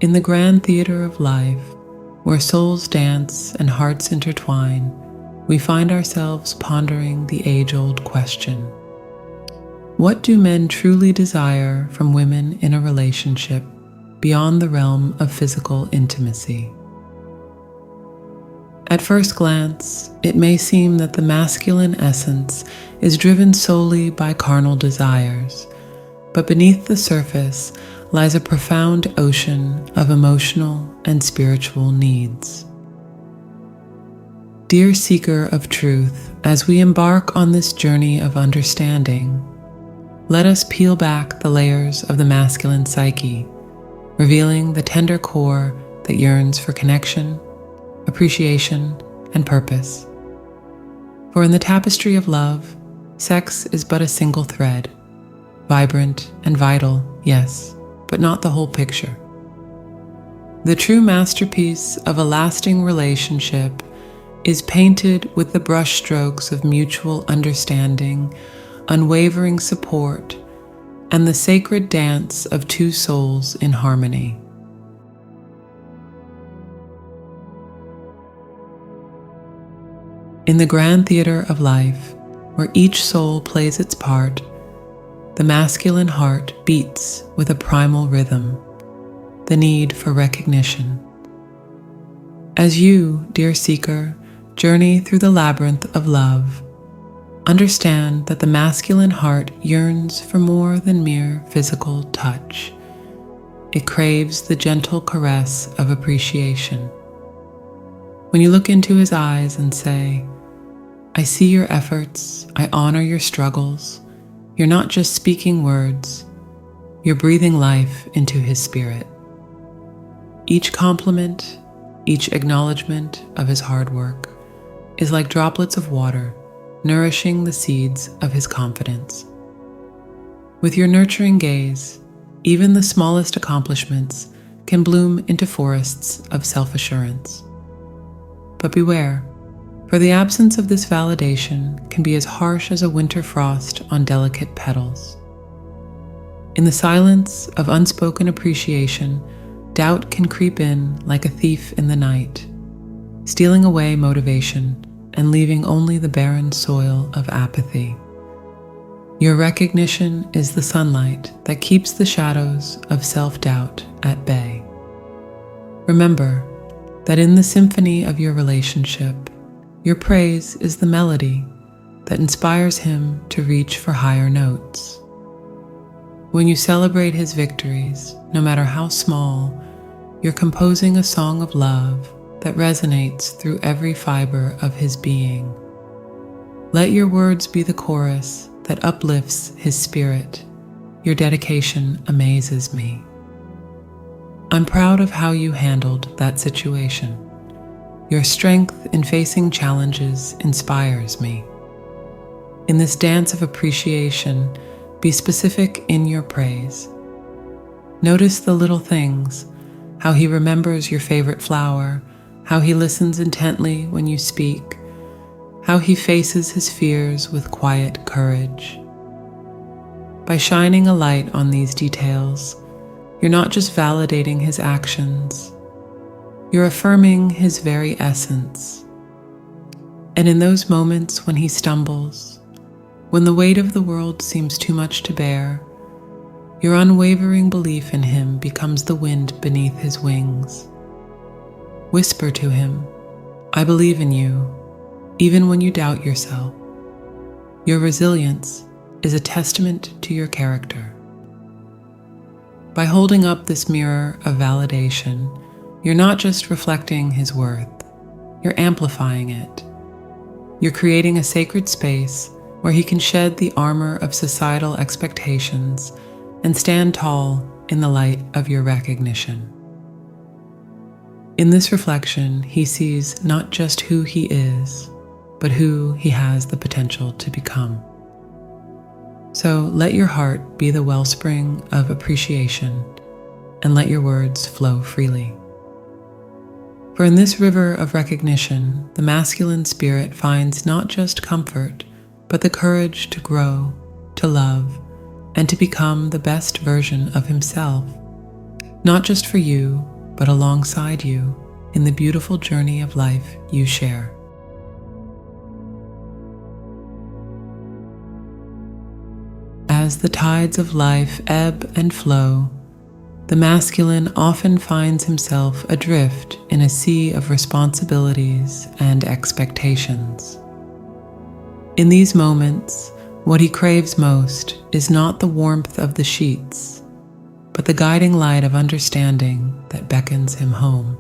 In the grand theater of life, where souls dance and hearts intertwine, we find ourselves pondering the age-old question: what do men truly desire from women in a relationship beyond the realm of physical intimacy? At first glance, it may seem that the masculine essence is driven solely by carnal desires, but beneath the surface lies a profound ocean of emotional and spiritual needs. Dear seeker of truth, as we embark on this journey of understanding, let us peel back the layers of the masculine psyche, revealing the tender core that yearns for connection, appreciation, and purpose. For in the tapestry of love, sex is but a single thread, vibrant and vital, yes, but not the whole picture. The true masterpiece of a lasting relationship is painted with the brushstrokes of mutual understanding, unwavering support, and the sacred dance of two souls in harmony. In the grand theater of life, where each soul plays its part, the masculine heart beats with a primal rhythm, the need for recognition. As you, dear seeker, journey through the labyrinth of love, understand that the masculine heart yearns for more than mere physical touch. It craves the gentle caress of appreciation. When you look into his eyes and say, "I see your efforts, I honor your struggles," you're not just speaking words, you're breathing life into his spirit. Each compliment, each acknowledgement of his hard work is like droplets of water nourishing the seeds of his confidence. With your nurturing gaze, even the smallest accomplishments can bloom into forests of self-assurance. But beware, for the absence of this validation can be as harsh as a winter frost on delicate petals. In the silence of unspoken appreciation, doubt can creep in like a thief in the night, stealing away motivation and leaving only the barren soil of apathy. Your recognition is the sunlight that keeps the shadows of self-doubt at bay. Remember that in the symphony of your relationship, your praise is the melody that inspires him to reach for higher notes. When you celebrate his victories, no matter how small, you're composing a song of love that resonates through every fiber of his being. Let your words be the chorus that uplifts his spirit. Your dedication amazes me. I'm proud of how you handled that situation. Your strength in facing challenges inspires me. In this dance of appreciation, be specific in your praise. Notice the little things, how he remembers your favorite flower, how he listens intently when you speak, how he faces his fears with quiet courage. By shining a light on these details, you're not just validating his actions, you're affirming his very essence. And in those moments when he stumbles, when the weight of the world seems too much to bear, your unwavering belief in him becomes the wind beneath his wings. Whisper to him, "I believe in you," even when you doubt yourself. Your resilience is a testament to your character. By holding up this mirror of validation, you're not just reflecting his worth, you're amplifying it. You're creating a sacred space where he can shed the armor of societal expectations and stand tall in the light of your recognition. In this reflection, he sees not just who he is, but who he has the potential to become. So let your heart be the wellspring of appreciation, and let your words flow freely. For in this river of recognition, the masculine spirit finds not just comfort, but the courage to grow, to love, and to become the best version of himself, not just for you, but alongside you in the beautiful journey of life you share. As the tides of life ebb and flow, the masculine often finds himself adrift in a sea of responsibilities and expectations. In these moments, what he craves most is not the warmth of the sheets, but the guiding light of understanding that beckons him home.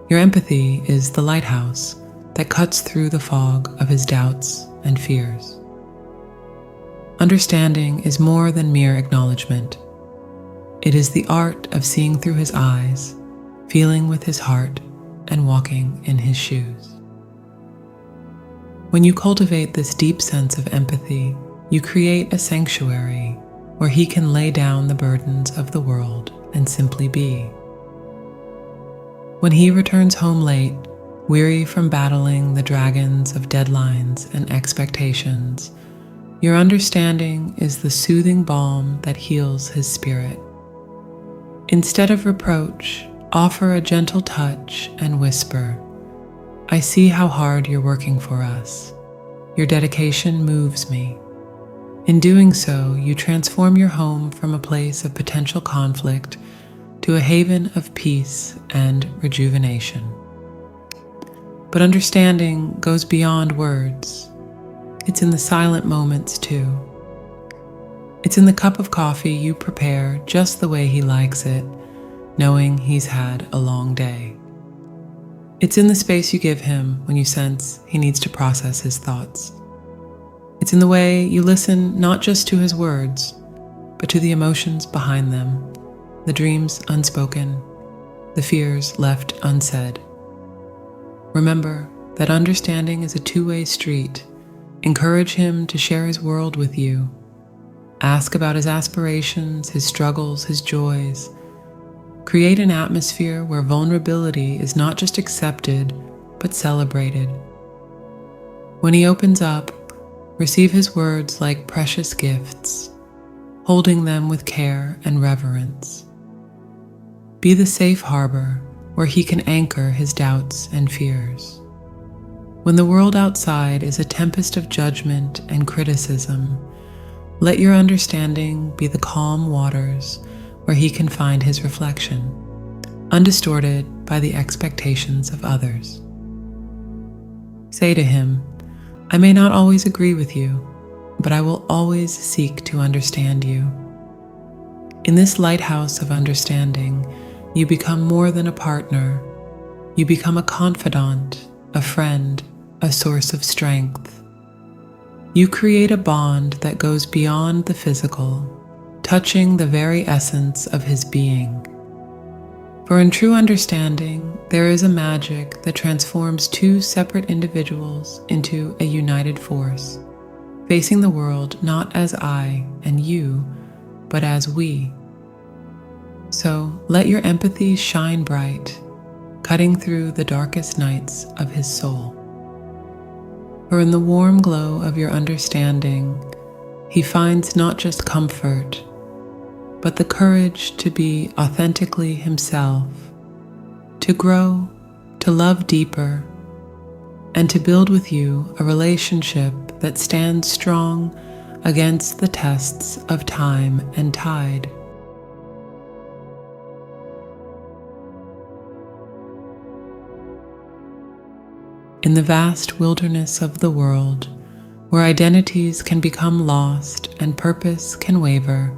Your empathy is the lighthouse that cuts through the fog of his doubts and fears. Understanding is more than mere acknowledgement. It is the art of seeing through his eyes, feeling with his heart, and walking in his shoes. When you cultivate this deep sense of empathy, you create a sanctuary where he can lay down the burdens of the world and simply be. When he returns home late, weary from battling the dragons of deadlines and expectations, your understanding is the soothing balm that heals his spirit. Instead of reproach, offer a gentle touch and whisper, "I see how hard you're working for us. Your dedication moves me." In doing so, you transform your home from a place of potential conflict to a haven of peace and rejuvenation. But understanding goes beyond words. It's in the silent moments too. It's in the cup of coffee you prepare just the way he likes it, knowing he's had a long day. It's in the space you give him when you sense he needs to process his thoughts. It's in the way you listen not just to his words, but to the emotions behind them, the dreams unspoken, the fears left unsaid. Remember that understanding is a two-way street. Encourage him to share his world with you. Ask about his aspirations, his struggles, his joys. Create an atmosphere where vulnerability is not just accepted, but celebrated. When he opens up, receive his words like precious gifts, holding them with care and reverence. Be the safe harbor where he can anchor his doubts and fears. When the world outside is a tempest of judgment and criticism, let your understanding be the calm waters where he can find his reflection, undistorted by the expectations of others. Say to him, "I may not always agree with you, but I will always seek to understand you." In this lighthouse of understanding, you become more than a partner. You become a confidant, a friend, a source of strength. You create a bond that goes beyond the physical, touching the very essence of his being. For in true understanding, there is a magic that transforms two separate individuals into a united force, facing the world not as I and you, but as we. So let your empathy shine bright, cutting through the darkest nights of his soul. For in the warm glow of your understanding, he finds not just comfort, but the courage to be authentically himself, to grow, to love deeper, and to build with you a relationship that stands strong against the tests of time and tide. In the vast wilderness of the world, where identities can become lost and purpose can waver,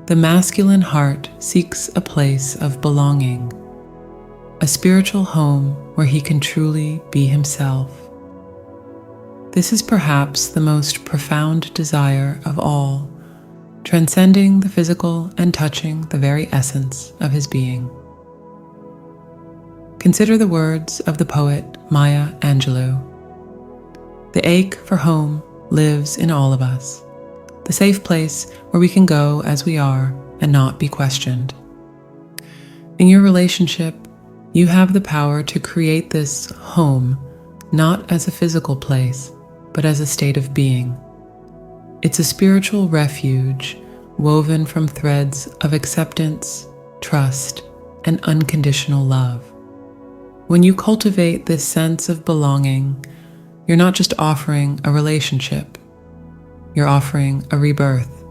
the masculine heart seeks a place of belonging, a spiritual home where he can truly be himself. This is perhaps the most profound desire of all, transcending the physical and touching the very essence of his being. Consider the words of the poet Maya Angelou. The ache for home lives in all of us, the safe place where we can go as we are and not be questioned. In your relationship, you have the power to create this home, not as a physical place, but as a state of being. It's a spiritual refuge woven from threads of acceptance, trust, and unconditional love. When you cultivate this sense of belonging, you're not just offering a relationship, you're offering a rebirth.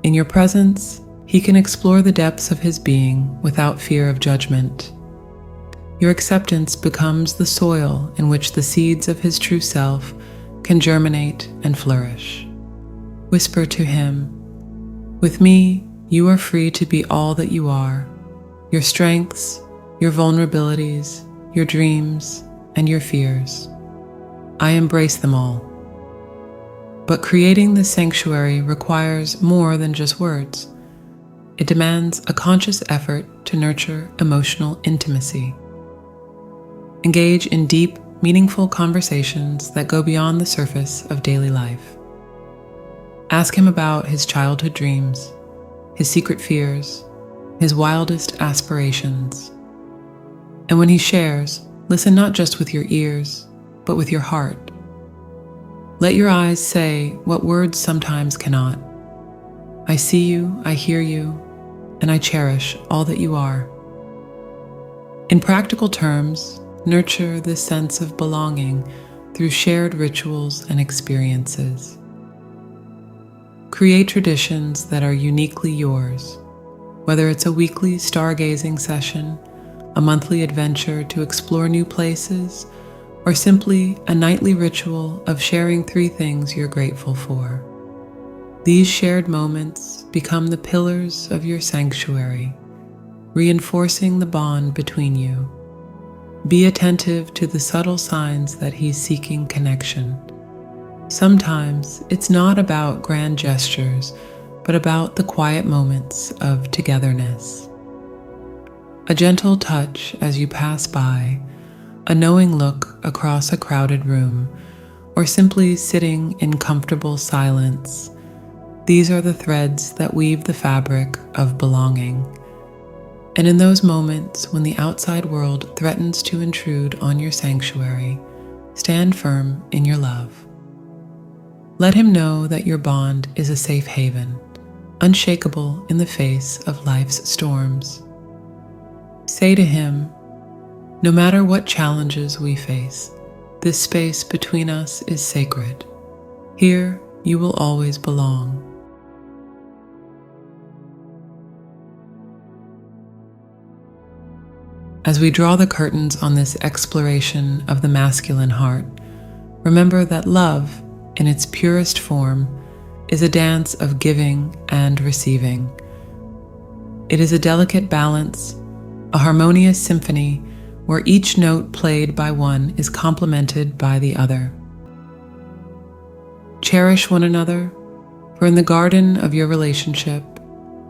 In your presence, he can explore the depths of his being without fear of judgment. Your acceptance becomes the soil in which the seeds of his true self can germinate and flourish. Whisper to him, "With me, you are free to be all that you are, your strengths, your vulnerabilities, your dreams, and your fears. I embrace them all." But creating this sanctuary requires more than just words. It demands a conscious effort to nurture emotional intimacy. Engage in deep, meaningful conversations that go beyond the surface of daily life. Ask him about his childhood dreams, his secret fears, his wildest aspirations. And when he shares, listen not just with your ears, but with your heart. Let your eyes say what words sometimes cannot. I see you, I hear you, and I cherish all that you are. In practical terms, nurture this sense of belonging through shared rituals and experiences. Create traditions that are uniquely yours, whether it's a weekly stargazing session, a monthly adventure to explore new places, or simply a nightly ritual of sharing 3 things you're grateful for. These shared moments become the pillars of your sanctuary, reinforcing the bond between you. Be attentive to the subtle signs that he's seeking connection. Sometimes it's not about grand gestures, but about the quiet moments of togetherness. A gentle touch as you pass by, a knowing look across a crowded room, or simply sitting in comfortable silence. These are the threads that weave the fabric of belonging. And in those moments when the outside world threatens to intrude on your sanctuary, stand firm in your love. Let him know that your bond is a safe haven, unshakable in the face of life's storms. Say to him, "No matter what challenges we face, this space between us is sacred. Here you will always belong." As we draw the curtains on this exploration of the masculine heart, remember that love, in its purest form, is a dance of giving and receiving. It is a delicate balance, a harmonious symphony where each note played by one is complemented by the other. Cherish one another, for in the garden of your relationship,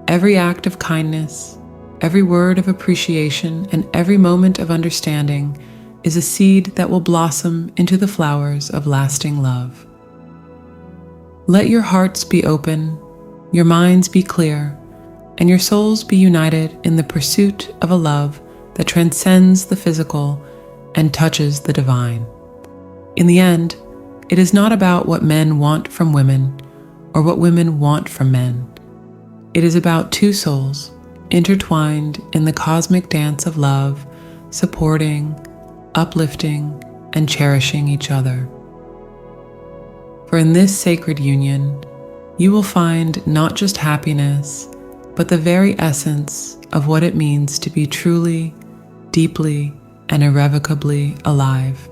every act of kindness, every word of appreciation, and every moment of understanding is a seed that will blossom into the flowers of lasting love. Let your hearts be open, your minds be clear, and your souls be united in the pursuit of a love that transcends the physical and touches the divine. In the end, it is not about what men want from women or what women want from men. It is about 2 souls intertwined in the cosmic dance of love, supporting, uplifting, and cherishing each other. For in this sacred union, you will find not just happiness, but the very essence of what it means to be truly, deeply, and irrevocably alive.